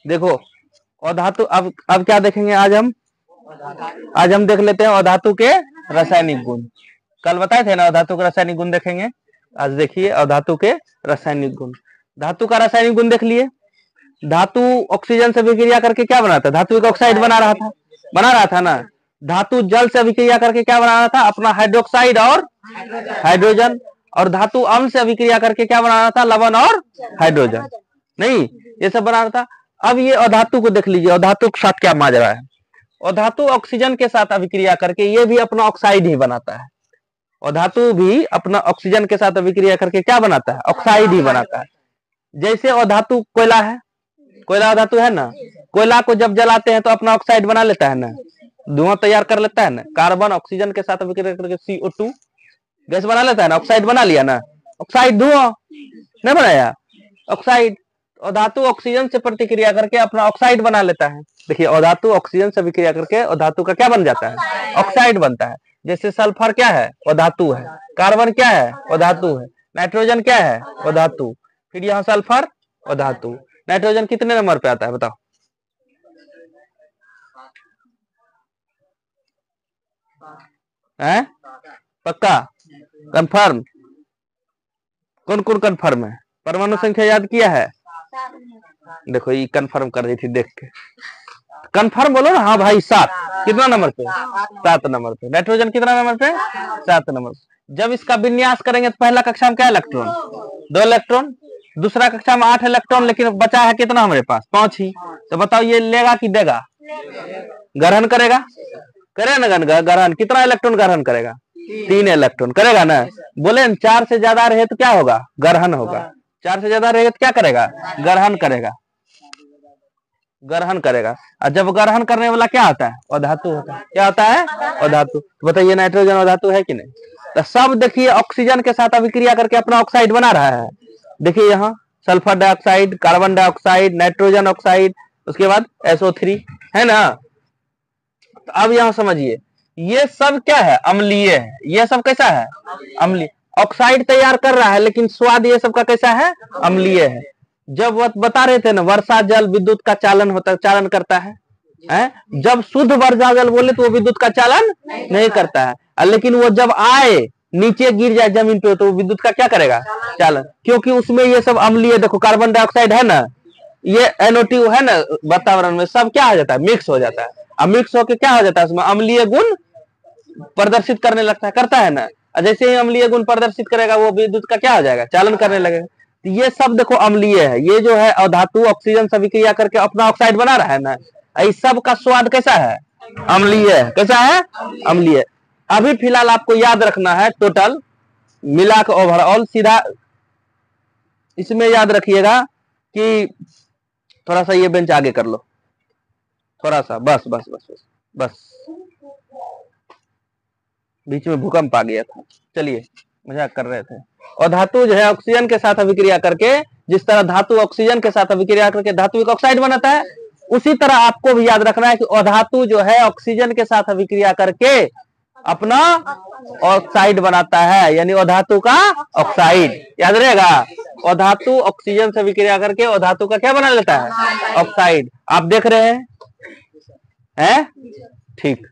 देखो अधातु, अब क्या देखेंगे आज हम देख लेते हैं अधातु के रासायनिक गुण। कल बताए थे ना अधातु के रासायनिक गुण देखेंगे, आज देखिए अधातु के रासायनिक गुण। धातु का रासायनिक गुण देख लिए। धातु ऑक्सीजन से अभिक्रिया करके क्या बनाता है? धातु एक ऑक्साइड बना रहा था ना। धातु जल से अभिक्रिया करके क्या बना रहा था? अपना हाइड्रोक्साइड और हाइड्रोजन। और धातु अम्ल से अभिक्रिया करके क्या बना रहा था? लवण और हाइड्रोजन। नहीं, ये सब बना रहा था। अब ये अधातु को देख लीजिए, अधातु के साथ क्या माजरा है। अधातु ऑक्सीजन के साथ अभिक्रिया करके ये भी अपना ऑक्साइड ही बनाता है। अधातु भी अपना ऑक्सीजन के साथ अभिक्रिया करके क्या बनाता है? ऑक्साइड ही बनाता है। जैसे अधातु कोयला है, कोयला अधातु है ना। कोयला को जब जलाते हैं तो अपना ऑक्साइड बना लेता है ना, धुआं तैयार कर लेता है ना। कार्बन ऑक्सीजन के साथ अभिक्रिया करके CO2 गैस बना लेता है ना, ऑक्साइड बना लिया ना। ऑक्साइड धुआं नहीं बनाया, ऑक्साइड। अधातु ऑक्सीजन से प्रतिक्रिया करके अपना ऑक्साइड बना लेता है। देखिए अधातु ऑक्सीजन से अभिक्रिया करके अधातु का क्या बन जाता है? ऑक्साइड बनता है। जैसे सल्फर क्या है? अधातु है। कार्बन क्या है? अधातु है। नाइट्रोजन क्या है? अधातु। फिर यहाँ सल्फर अधातु। नाइट्रोजन कितने नंबर पे आता है बताओ? है पक्का? कंफर्म? कौन कौन कंफर्म है? परमाणु संख्या याद किया है? देखो ये कंफर्म कर रही थी देख के। कंफर्म बोलो ना। हाँ भाई 7। कितना नंबर पे? 7 नंबर पे। नाइट्रोजन कितना नंबर पे? 7 नंबर पे। जब इसका विन्यास करेंगे तो पहला कक्षा में क्या इलेक्ट्रॉन? 2 इलेक्ट्रॉन। दूसरा कक्षा में 8 इलेक्ट्रॉन, लेकिन बचा है कितना हमारे पास? 5 ही। तो बताओ ये लेगा कि देगा? ग्रहण करेगा, करेगा ना ग्रहण। कितना इलेक्ट्रॉन ग्रहण करेगा? 3 इलेक्ट्रॉन करेगा ना। बोले 4 से ज्यादा रहे तो क्या होगा? ग्रहण होगा। 4 से ज्यादा रहेगा तो क्या करेगा? ग्रहण करेगा, ग्रहण करेगा। और जब ग्रहण करने वाला क्या होता है? अधातु होता है। क्या होता है? अधातु। बताइए नाइट्रोजन अधातु है कि नहीं? तो सब देखिए ऑक्सीजन के साथ अभिक्रिया करके अपना ऑक्साइड बना रहा है। देखिए यहाँ sulphur dioxide, carbon dioxide, nitrogen oxide, उसके बाद SO3 है ना। तो अब यहाँ समझिए ये सब क्या है? अम्लीय है। ये सब कैसा है? अम्लीय। ऑक्साइड तैयार कर रहा है लेकिन स्वाद ये सब का कैसा है? अम्लीय है। जब बता रहे थे ना वर्षा जल विद्युत का चालन होता, चालन करता है। जब शुद्ध वर्षा जल बोले तो वो विद्युत का चालन नहीं करता है, लेकिन वो जब आए नीचे गिर जाए जमीन पे तो विद्युत का क्या करेगा? चालन। क्योंकि उसमें ये सब अम्लीय, देखो कार्बन डाइऑक्साइड है ना, ये NO2 है ना, वातावरण में सब क्या हो जाता है? मिक्स हो जाता है। अब मिक्स होकर क्या हो जाता है? उसमें अम्लीय गुण प्रदर्शित करने लगता है, करता है ना। जैसे ही अम्लीय गुण प्रदर्शित करेगा वो विद्युत का क्या हो जाएगा? चालन करने लगेगा। तो ये सब देखो अम्लीय है। ये जो है अधातु ऑक्सीजन से अभिक्रिया करके अपना ऑक्साइड बना रहा है ना, इस सब का स्वाद कैसा है? अम्लीय है। कैसा है? अम्लीय। अभी फिलहाल आपको याद रखना है टोटल मिला के ओवरऑल, सीधा इसमें याद रखिएगा कि थोड़ा सा ये बेंच आगे कर लो, थोड़ा सा, बस बस बस बस बस। बीच में भूकंप आ गया था। चलिए मजाक कर रहे थे। और धातु जो है ऑक्सीजन के साथ अभिक्रिया करके, जिस तरह धातु ऑक्सीजन के साथ अभिक्रिया करके धातु एक ऑक्साइड बनाता है, उसी तरह आपको भी याद रखना है कि अधातु जो है ऑक्सीजन के साथ अभिक्रिया करके अपना ऑक्साइड बनाता है, यानी अधातु का ऑक्साइड। याद रहेगा, अधातु ऑक्सीजन से अभिक्रिया करके अधातु का क्या बना लेता है? ऑक्साइड। आप देख रहे हैं? ठीक।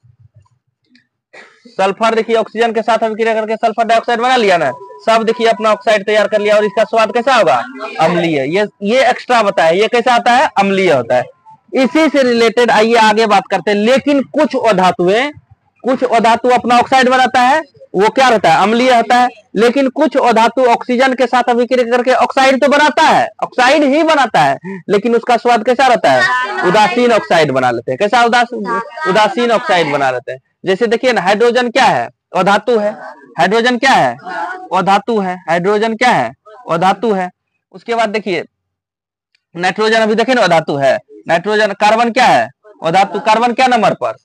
सल्फर देखिए ऑक्सीजन के साथ अभिक्रिया करके सल्फर डाइऑक्साइड बना लिया ना, सब देखिए अपना ऑक्साइड तैयार कर लिया। और इसका स्वाद कैसा होगा? अम्लीय। ये एक्स्ट्रा बताया, ये कैसा आता है? अम्लीय होता है। इसी से रिलेटेड आइए आगे बात करते हैं। लेकिन कुछ अधातु अपना ऑक्साइड बनाता है, वो क्या होता है? अम्लीय होता है। लेकिन कुछ अधातु ऑक्सीजन के साथ अभिक्रिया करके ऑक्साइड तो बनाता है, ऑक्साइड ही बनाता है, लेकिन उसका स्वाद कैसा रहता है? उदासीन ऑक्साइड बना लेते हैं। कैसा? उदासीन ऑक्साइड बना लेते हैं। जैसे देखिए ना, हाइड्रोजन क्या है? अधातु है। हाइड्रोजन क्या है? अधातु है। हाइड्रोजन क्या है? अधातु है। उसके बाद देखिए नाइट्रोजन, अभी देखिए ना अधातु है। नाइट्रोजन। कार्बन क्या है? अधातु। कार्बन क्या नंबर पर?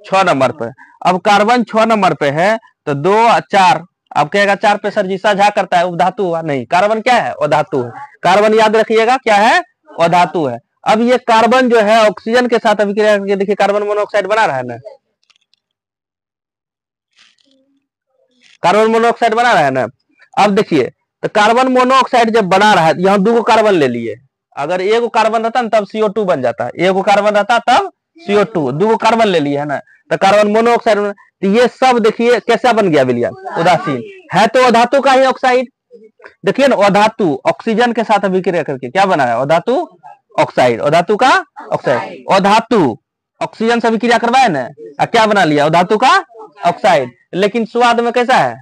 6 नंबर पे। अब कार्बन 6 नंबर पे है तो 2 4, अब कहेगा 4 पे सर जी साझा करता है, उधातु हुआ नहीं। कार्बन क्या है? अधातु है। कार्बन याद रखिएगा क्या है? अधातु है। अब ये कार्बन जो है ऑक्सीजन के साथ अभिक्रिया करके देखिए कार्बन मोनोऑक्साइड बना रहा है ना, कार्बन मोनोऑक्साइड बना रहा है ना। अब देखिए तो कार्बन मोनोऑक्साइड जब बना रहा है, यहाँ 2 कार्बन ले लिए, अगर एगो कार्बन रहता ना तब CO2 बन जाता, एगो कार्बन रहता तब CO2, दो कार्बन ले लिया है ना तो कार्बन मोनोऑक्साइड। तो ये सब देखिए कैसा बन गया विलयन, उदासीन है तो अधातु का ही ऑक्साइड। देखिए ना अधातु ऑक्सीजन के साथ अभिक्रिया करके क्या बना है, अधातु ऑक्साइड, अधातु का ऑक्साइड। अधातु ऑक्सीजन से अभिक्रिया करवाए ना, क्या बना लिया, अधातु का ऑक्साइड। लेकिन स्वाद में कैसा है,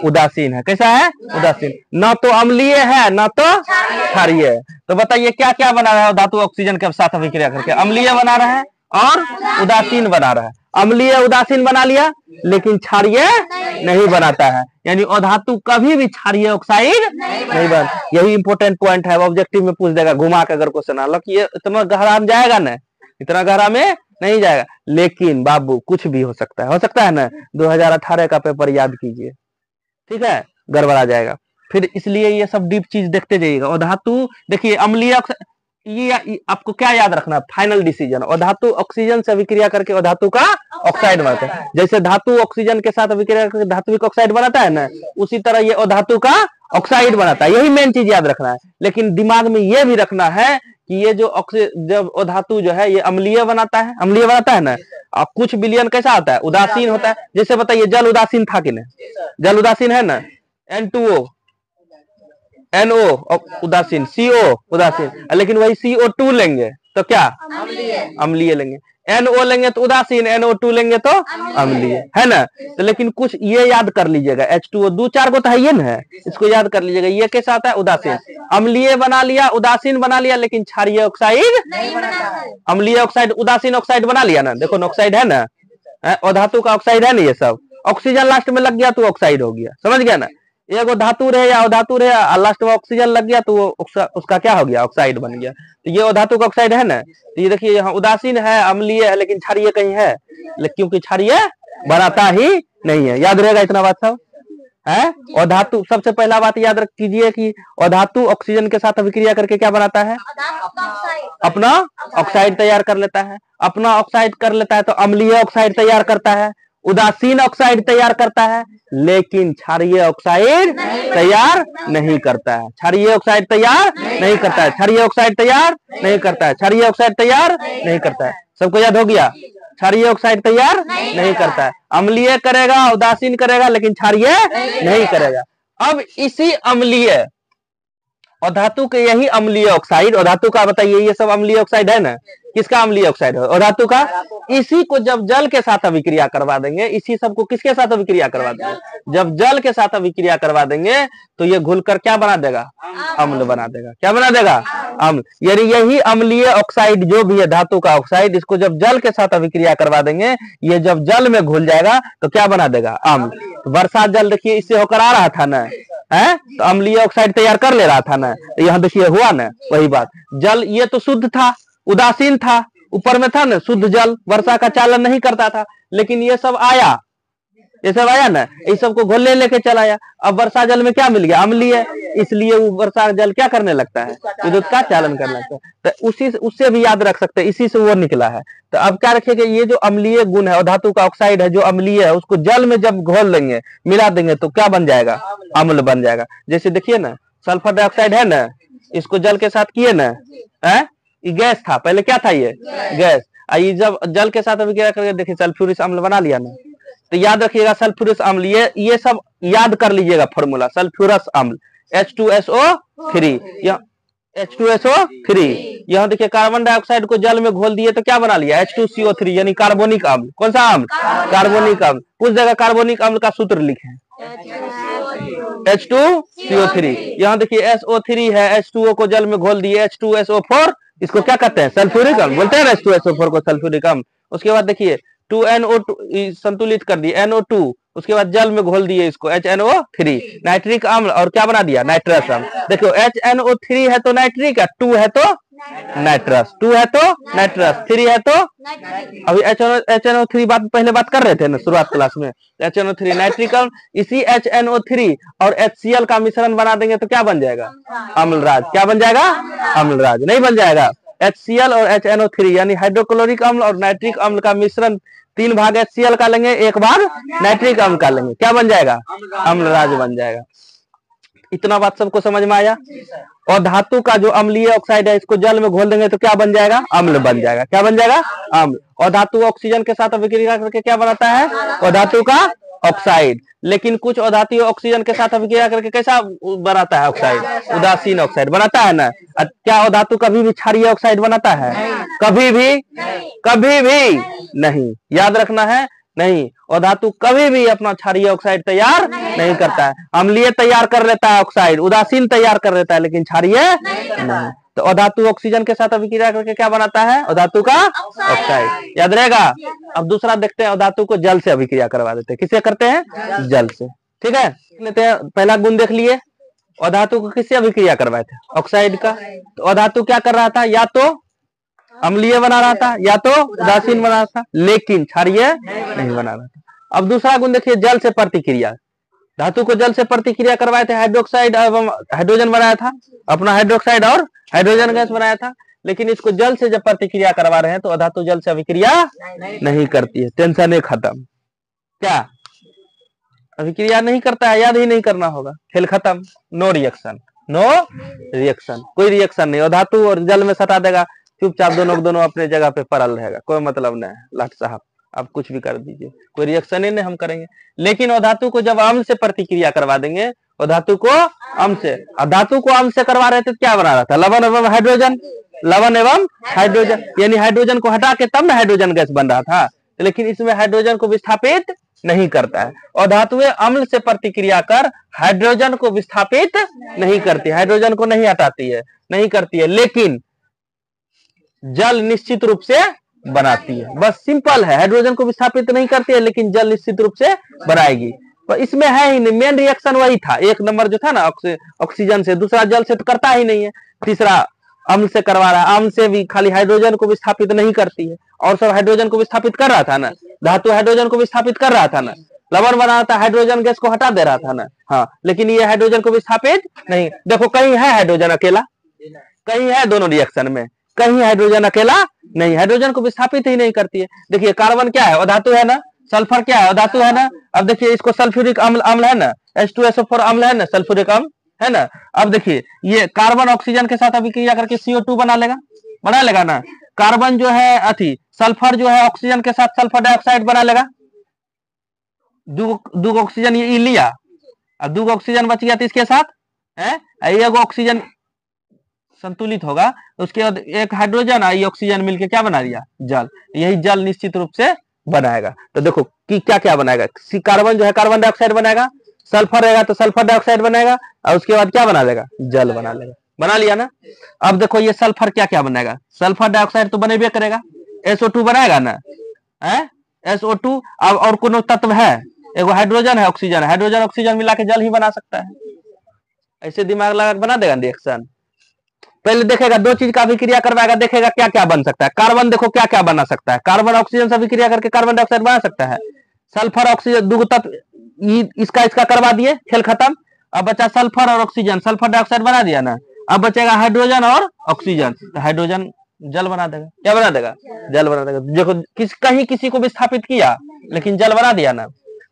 उदासीन है। कैसा है, उदासीन, ना तो अम्लीय है ना तो क्षारीय है। तो बताइए क्या क्या बना रहा है धातु ऑक्सीजन के साथ अभिक्रिया करके, अम्लीय बना रहा है और उदासीन बना रहा है। अम्लीय उदासीन बना लिया लेकिन क्षारीय नहीं बनाता है, यानी अधातु कभी भी क्षारीय ऑक्साइड नहीं बन। यही इंपॉर्टेंट पॉइंट है, ऑब्जेक्टिव में पूछ देगा घुमा के अगर क्वेश्चन आलो कि ये इतना गहरा में जाएगा ना, इतना गहरा में नहीं जाएगा। लेकिन बाबू कुछ भी हो सकता है ना। 2018 का पेपर याद कीजिए, ठीक है, गड़बड़ा जाएगा फिर, इसलिए ये सब डीप चीज देखते जाइएगा। और धातु देखिए अम्लीय, ये आपको क्या याद रखना है, फाइनल डिसीजन। और धातु ऑक्सीजन से अभिक्रिया करके और धातु का ऑक्साइड बनाता है। जैसे धातु ऑक्सीजन के साथ अभिक्रिया करके धात्विक ऑक्साइड बनाता है ना, उसी तरह ये धातु का ऑक्साइड बनाता है। यही मेन चीज याद रखना है। लेकिन दिमाग में ये भी रखना है कि ये जो जब धातु जो है ये अम्लीय बनाता है ना, और कुछ विलयन कैसा होता है, उदासीन होता है। जैसे बताइए जल उदासीन था कि नहीं, जल उदासीन है ना, N2O NO उदासीन, CO उदासीन, लेकिन वही CO2 लेंगे तो क्या, अम्लीय लेंगे। NO लेंगे तो उदासीन, NO2 लेंगे तो अम्लीय, है ना। तो लेकिन कुछ ये याद कर लीजिएगा, H2O 2-4 को तो है ये ना, इसको याद कर लीजिएगा। ये कैसा आता है, उदासीन, अम्लीय बना लिया, उदासीन बना लिया, लेकिन क्षारीय ऑक्साइड, अम्लीय ऑक्साइड उदासीन ऑक्साइड बना लिया ना। देखो ऑक्साइड है ना, धातु का ऑक्साइड है ना, ये सब ऑक्सीजन लास्ट में लग गया तो ऑक्साइड हो गया, समझ गया ना। एगो धातु रहे या अधातु रहे, लास्ट में ऑक्सीजन लग गया तो वो उसका क्या हो गया, ऑक्साइड बन गया। तो ये अधातु का ऑक्साइड है ना। तो ये देखिए यहाँ उदासीन है, अम्लीय है, लेकिन क्षारीय कहीं है, क्योंकि क्षारीय बनाता ही नहीं है। याद रहेगा इतना बात सब है। और धातु सबसे पहला बात याद रख कीजिए कि अधातु ऑक्सीजन के साथ अभिक्रिया करके क्या बनाता है, अपना ऑक्साइड तैयार कर लेता है। अपना ऑक्साइड कर लेता है तो अम्लीय ऑक्साइड तैयार करता है, उदासीन ऑक्साइड तैयार करता है, लेकिन क्षारीय ऑक्साइड तैयार नहीं करता है। क्षारीय ऑक्साइड तैयार नहीं करता है, क्षारीय ऑक्साइड तैयार नहीं करता है, क्षारीय ऑक्साइड तैयार नहीं करता है। सबको याद हो गया, क्षारीय ऑक्साइड तैयार नहीं करता है। अम्लीय करेगा, उदासीन करेगा, लेकिन क्षारीय नहीं करेगा। अब इसी अम्लीय और धातु के यही अम्लीय ऑक्साइड, और धातु का बताइए ये सब अम्लीय ऑक्साइड है ना, किसका अम्लीय ऑक्साइड है, और धातु का। इसी को जब जल के साथ अभिक्रिया करवा देंगे, इसी सबको किसके साथ अभिक्रिया करवा देंगे, जब जल के साथ अभिक्रिया करवा देंगे तो ये घुलकर क्या बना देगा, अम्ल बना देगा। क्या बना देगा, अम्ल। यानी यही अम्लीय ऑक्साइड जो भी है धातु का ऑक्साइड, इसको जब जल के साथ अभिक्रिया करवा देंगे, ये जब जल में घुल जाएगा तो क्या बना देगा, अम्ल। तो बरसात जल देखिए इससे होकर आ रहा था ना, है तो अम्लीय ऑक्साइड तैयार कर ले रहा था ना। यहाँ देखिए हुआ ना वही बात। जल ये तो शुद्ध था, उदासीन था, ऊपर में था ना शुद्ध जल, वर्षा का चालन नहीं करता था। लेकिन ये सब आया ना, इस सबको घोल लेके चला आया। अब वर्षा जल में क्या मिल गया, अम्लीय, इसलिए वो वर्षा जल क्या करने लगता है, विद्युत का चालन करने लगता है। तो उससे भी याद रख सकते हैं, इसी से वो निकला है। तो अब क्या रखेंगे, ये जो अम्लीय गुण है और धातु का ऑक्साइड है जो अम्लीय है, उसको जल में जब घोल देंगे, मिला देंगे तो क्या बन जाएगा, अम्ल बन जाएगा। जैसे देखिए ना सल्फर डाइऑक्साइड है ना, इसको जल के साथ किए ना, है ये गैस था, पहले क्या था, ये गैस। ये जब जल के साथ अभिक्रिया करके देखिए सल्फ्यूरिक अम्ल बना लिया ना। तो याद रखिएगा सल्फ्यूरिक अम्ल, ये सब याद कर लीजिएगा फॉर्मूला, सल्फ्यूरस अम्ल H2SO3, H2SO3। यहाँ देखिए कार्बन डाइऑक्साइड को जल में घोल दिए तो क्या बना लिया, H2CO3, यानी कार्बोनिक अम्ल। कौन सा अम्ल, कार्बोनिक अम्ल। कुछ जगह कार्बोनिक अम्ल का सूत्र लिखे H2CO3। यहाँ देखिए SO3 है, H2O को जल में घोल दिए, H2SO4, इसको क्या कहते हैं, सल्फ्यूरिक अम्ल बोलते हैं ना, H2SO4 को सल्फ्यूरिक अम्ल। उसके बाद देखिए 2NO2 संतुलित कर दिए, NO2, उसके बाद जल में घोल दिए इसको HNO3, नाइट्रिक अम्ल, और क्या बना दिया, नाइट्रस अम्ल। देखो HNO3 है तो नाइट्रिक है, 2 है तो नाइट्रस, 2 है तो नाइट्रस, 3 है तो अभी HNO3 पहले बात कर रहे थे ना शुरुआत क्लास में, HNO3 नाइट्रिक अम्ल। इसी HNO3 और HCl का मिश्रण बना देंगे तो क्या बन जाएगा, अम्लराज। क्या बन जाएगा, अम्लराज। नहीं बन जाएगा, HCl और HNO3 यानी हाइड्रोक्लोरिक अम्ल और नाइट्रिक अम्ल का मिश्रण, 3 भाग HCl का लेंगे, 1 भाग नाइट्रिक अम्ल का लेंगे, क्या बन जाएगा, अम्लराज बन जाएगा। इतना बात सबको समझ में आया। और धातु का जो अम्लीय ऑक्साइड है इसको जल में घोल देंगे तो क्या बन जाएगा? अम्ल बन जाएगा। क्या बन जाएगा? अम्ल। और धातु ऑक्सीजन के साथ अभिक्रिया करके क्या बनाता है? और धातु का ऑक्साइड। लेकिन कुछ अधातु ऑक्सीजन के साथ अभिक्रिया करके कैसा बनाता है ऑक्साइड? उदासीन ऑक्साइड बनाता है ना। क्या अधातु कभी भी क्षारीय ऑक्साइड बनाता है? कभी भी कभी भी नहीं। याद रखना है, नहीं। और धातु कभी भी अपना क्षारीय ऑक्साइड तैयार नहीं करता है। अम्लीय तैयार कर लेता है ऑक्साइड, उदासीन तैयार कर लेता है, लेकिन क्षारीय नहीं। तो अधातु ऑक्सीजन के साथ अभिक्रिया करके क्या बनाता है? अधातु का ऑक्साइड। याद रहेगा। अब दूसरा देखते हैं, अधातु को जल से अभिक्रिया करवा देते हैं। किससे करते हैं? जल से। ठीक है, लेते हैं। पहला गुण देख लिए, अधातु को किससे अभिक्रिया करवाए थे? ऑक्साइड का। तो अधातु क्या कर रहा था? या तो अम्लीय बना रहा था या तो उदासीन बना रहा था, लेकिन क्षारीय नहीं बना रहा था। अब दूसरा गुण देखिए, जल से प्रतिक्रिया। धातु को जल से प्रतिक्रिया करवाए थे, हाइड्रोक्साइड एवं हाइड्रोजन बनाया था, अपना हाइड्रोक्साइड और हाइड्रोजन गैस बनाया था। लेकिन इसको जल से जब प्रतिक्रिया करवा रहे हैं तो अधातु जल से अभिक्रिया नहीं करती है। टेंशन है खत्म। क्या अभिक्रिया नहीं करता है? याद ही नहीं करना होगा, खेल खत्म। नो रिएक्शन, नो रिएक्शन, कोई रिएक्शन नहीं। और धातु और जल में सटा देगा, चुपचाप दोनों अपने जगह पे पड़ल रहेगा, कोई मतलब नहीं है। लाट साहब आप कुछ भी कर दीजिए, कोई रिएक्शन ही नहीं हम करेंगे। लेकिन अधातु को जब अम्ल से प्रतिक्रिया करवा देंगे, अधातु को अम्ल से, धातु को अम्ल से करवा रहे थे तो क्या बना रहा था? लवण एवं हाइड्रोजन, लवण एवं हाइड्रोजन, यानी हाइड्रोजन को हटा के तब ना हाइड्रोजन गैस बन रहा था। लेकिन इसमें हाइड्रोजन को विस्थापित नहीं करता है। और धातुएं अम्ल से प्रतिक्रिया कर हाइड्रोजन को विस्थापित नहीं करती, हाइड्रोजन को नहीं हटाती है, नहीं करती है। लेकिन जल निश्चित रूप से बनाती है। बस सिंपल है, हाइड्रोजन को विस्थापित नहीं करती है, लेकिन जल निश्चित रूप से बनाएगी। तो इसमें है ही नहीं, मेन रिएक्शन वही था। एक नंबर जो था ना ऑक्सीजन से, दूसरा जल से तो करता ही नहीं है। तीसरा अम्ल से करवा रहा है, अम्ल से भी खाली हाइड्रोजन को विस्थापित नहीं करती है, और सब हाइड्रोजन को विस्थापित कर रहा था ना। धातु हाइड्रोजन को विस्थापित कर रहा था ना, लवण बना रहा था, हाइड्रोजन गैस को हटा दे रहा था ना। हाँ, लेकिन ये हाइड्रोजन को विस्थापित नहीं। देखो, कहीं है हाइड्रोजन अकेला, कहीं है दोनों रिएक्शन में, कहीं हाइड्रोजन अकेला नहीं, हाइड्रोजन को विस्थापित ही नहीं करती है। देखिए, कार्बन क्या है? अधातु है ना। सल्फर क्या है? अधातु है ना। अब देखिए, इसको सल्फ्यूरिक अम्ल है ना, H2SO4 अम्ल है ना, सल्फ्यूरिक अम्ल है ना। अब देखिए, ये कार्बन ऑक्सीजन के साथ अभिक्रिया करके CO2 बना लेगा ना। कार्बन जो है अथी, सल्फर जो है ऑक्सीजन के साथ सल्फर डाइऑक्साइड बना लेगा। दो ऑक्सीजन ये लिया, अब 2 ऑक्सीजन बच गया, तो इसके साथ है एक ऑक्सीजन संतुलित होगा, उसके बाद एक हाइड्रोजन आई ऑक्सीजन मिलके क्या बना दिया? जल। यही जल निश्चित रूप से बनाएगा। तो देखो कि क्या क्या बनाएगा। कार्बन जो है कार्बन डाइऑक्साइड बनाएगा, सल्फर रहेगा तो सल्फर डाइऑक्साइड बनाएगा, और उसके बाद क्या बना देगा? जल बना लेगा। बना लिया ना। अब देखो, ये सल्फर क्या क्या बनाएगा? सल्फर डाइऑक्साइड तो बनेबे करेगा, SO2 बनाएगा ना, है SO2। अब और कोनो तत्व है? एगो हाइड्रोजन है, ऑक्सीजन है, हाइड्रोजन ऑक्सीजन मिला के जल ही बना सकता है। ऐसे दिमाग लगा के बना देगा रिएक्शन। पहले देखेगा, 2 चीज का अभिक्रिया करवाएगा, देखेगा क्या क्या बन सकता है। कार्बन देखो क्या क्या बना सकता है, कार्बन ऑक्सीजन से अभिक्रिया करके कार्बन डाइऑक्साइड बना सकता है। सल्फर ऑक्सीजन, 2 तत्व इसका करवा दिए, खेल खत्म। अब बचा सल्फर और ऑक्सीजन, सल्फर डाइऑक्साइड बना दिया ना। अब बचेगा हाइड्रोजन और ऑक्सीजन, तो हाइड्रोजन जल बना देगा। क्या बना देगा? जल बना देगा। देखो, कहीं किसी को विस्थापित किया, लेकिन जल बना दिया ना,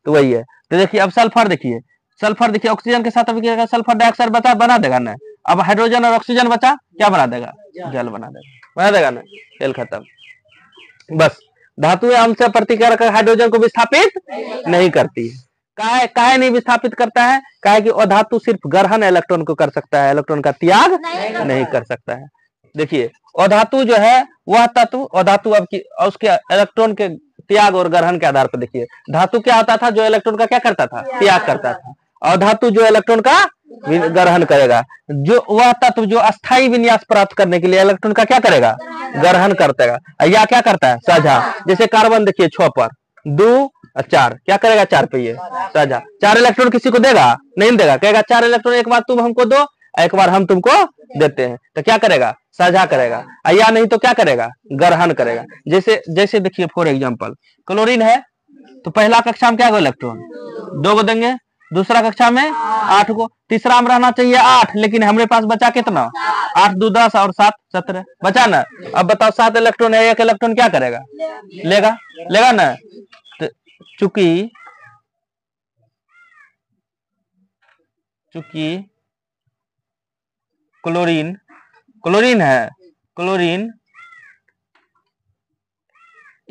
तो वही है। तो देखिए, अब सल्फर देखिए, ऑक्सीजन के साथ अभिक्रिया करके सल्फर डाइऑक्साइड बना देगा ना। अब हाइड्रोजन और ऑक्सीजन बचा, क्या बना देगा? जल बना देगा ना। खेल खत्म। बस, धातु अम्ल से प्रतिक्रिया कर हाइड्रोजन को विस्थापित नहीं करती है। काहे नहीं विस्थापित करता है? काहे कि अधातु सिर्फ ग्रहण इलेक्ट्रॉन को कर सकता है, इलेक्ट्रॉन का त्याग नहीं कर सकता है। देखिए, अधातु जो है वह तत्व, अधातु अब की उसके इलेक्ट्रॉन के त्याग और ग्रहण के आधार पर देखिए, धातु क्या होता था? जो इलेक्ट्रॉन का क्या करता था? त्याग करता था। और धातु जो इलेक्ट्रॉन का ग्रहण करेगा। जो वह तत्व जो अस्थायी विन्यास प्राप्त करने के लिए इलेक्ट्रॉन का क्या करेगा? ग्रहण करता है। या क्या करता है? साझा। जैसे कार्बन देखिए, 6 पर 2 और 4, क्या करेगा? 4 पे ये साझा। 4 इलेक्ट्रॉन किसी को देगा? नहीं देगा, कहेगा 4 इलेक्ट्रॉन एक बार तुम हमको दो, एक बार हम तुमको देते हैं। तो क्या करेगा? साझा करेगा। या नहीं तो क्या करेगा? ग्रहण करेगा। जैसे देखिए, फॉर एग्जाम्पल क्लोरीन है, तो पहला कक्षा में क्या गो इलेक्ट्रॉन? 2 को देंगे, दूसरा कक्षा में 8 को, तीसरा में रहना चाहिए 8, लेकिन हमारे पास बचा कितना? 8 2 10 और 7 17 बचा ना। अब बताओ, 7 इलेक्ट्रॉन है, 1 इलेक्ट्रॉन क्या करेगा? लेगा ना। तो चूंकि क्लोरीन, क्लोरीन है, क्लोरीन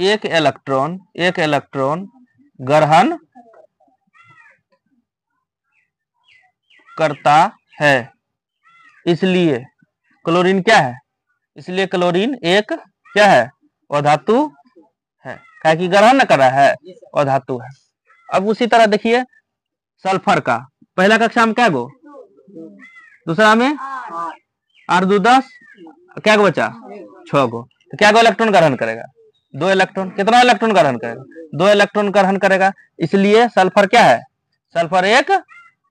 एक इलेक्ट्रॉन ग्रहण करता है, इसलिए क्लोरीन क्या है, इसलिए क्लोरीन एक क्या है, अधातु है, क्या कि ग्रहण कर रहा है, अधातु है। अब उसी तरह देखिए सल्फर का, पहला कक्षा में क्या गो, दूसरा में 8 2 10, क्या गो बचा 6 गो, तो क्या गो इलेक्ट्रॉन ग्रहण करेगा, 2 इलेक्ट्रॉन। कितना इलेक्ट्रॉन ग्रहण करेगा, 2 इलेक्ट्रॉन ग्रहण करेगा, इसलिए सल्फर क्या है, सल्फर एक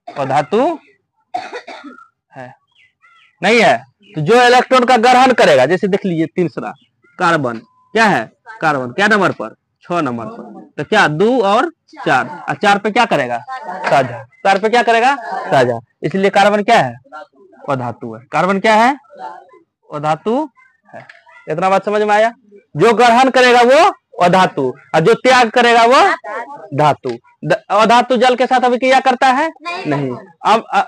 अधातु है, नहीं है। तो जो इलेक्ट्रॉन का ग्रहण करेगा, जैसे देख लीजिए तीसरा कार्बन, क्या है कार्बन, क्या नंबर पर 6 नंबर पर, तो क्या 2 और 4, और 4 पे क्या करेगा साझा, 4 पे क्या करेगा साझा, इसलिए कार्बन क्या है, अधातु है। कार्बन क्या है, अधातु है। इतना बात समझ में आया। जो ग्रहण करेगा वो अधातु, और जो त्याग करेगा वो धातु। अधातु जल के साथ अभिक्रिया करता है नहीं।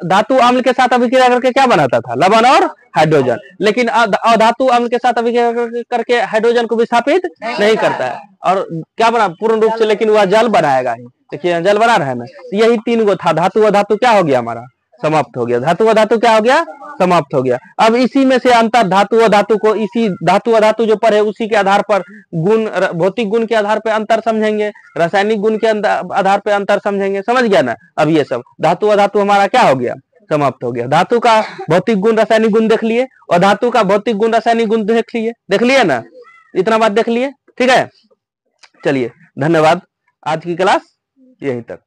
धातु अम्ल के साथ अभिक्रिया करके क्या बनाता था, लवण और हाइड्रोजन, लेकिन अधातु अम्ल के साथ अभिक्रिया करके हाइड्रोजन को विस्थापित नहीं करता है। और क्या बना पूर्ण रूप से, लेकिन वह जल बनाएगा ही। देखिए जल बना रहा है ना, यही 3 गो था, धातु अधातु क्या हो गया हमारा, समाप्त हो गया। धातु अधातु क्या हो गया, समाप्त हो गया। अब इसी में से अंतर धातु अधातु को, इसी धातु अधातु जो पढ़े उसी के आधार पर गुण, भौतिक गुण के आधार पर अंतर समझेंगे, रासायनिक गुण के आधार पर अंतर समझेंगे। समझ गया ना। अब ये सब धातु अधातु हमारा क्या हो गया, समाप्त हो गया। धातु का भौतिक गुण रासायनिक गुण देख लिए, और धातु का भौतिक गुण रासायनिक गुण देख लिए ना, इतना बात देख लिए। ठीक है, चलिए धन्यवाद। आज की क्लास यहीं तक।